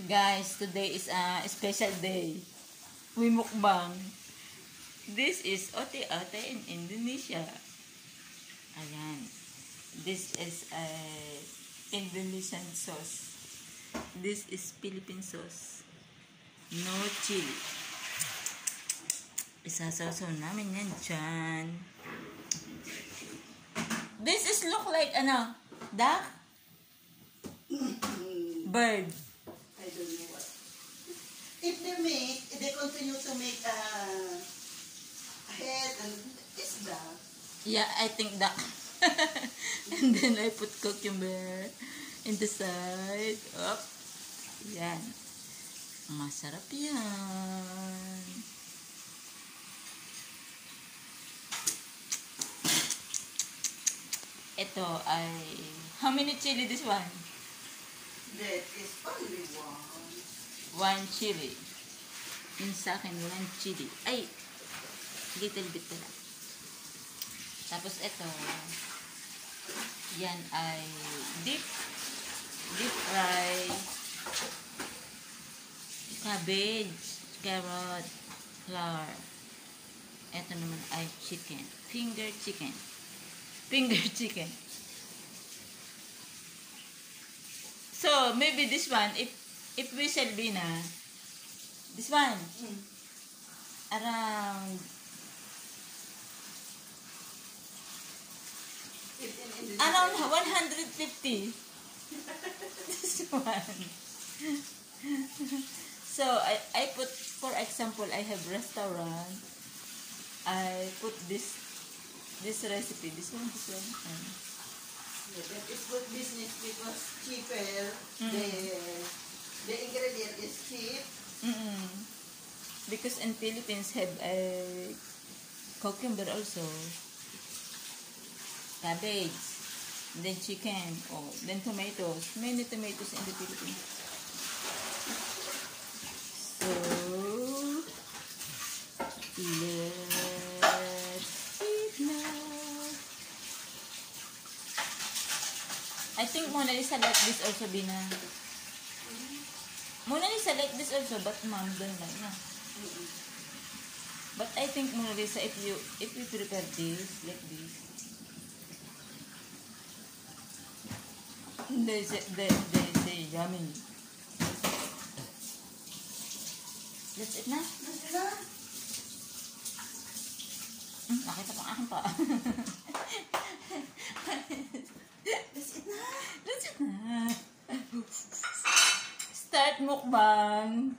Guys, today is a special day. We mukbang. This is ote-ote in Indonesia. Ayan. This is a Indonesian sauce. This is Philippine sauce. No chili. Isasaw-saw namin yan dyan. This is look like, duck? Bird. I don't know what. If they continue to make a head and it's duck. Yeah, I think duck. And then I put cucumber in the side. Up. Yan. Masarap yan. Ito ay... How many chili this one? That is only one. One chili. Yung sa akin, one chili. Ay! Little bit na lang. Tapos ito, yan ay deep fry cabbage, carrot, flour. Ito naman ay chicken. Finger chicken. So, maybe this one, if we sell Bina, this one, around 150. This one. So, I put, for example, I have restaurant. I put this recipe, this one. Yeah, that is good business because cheaper. The ingredient is cheap. Because in Philippines have a cucumber also, cabbage, then chicken, then tomatoes. Many tomatoes in the Philippines. So let's eat now. I think Mona Lisa like this also, Bina. Mona Lisa like this also, but Mom don't like na. But I think Mona Lisa, if you prepare this like this, they say yummy. Let's eat na. Nakita pang akin pa. Let's eat na. Start mukbang.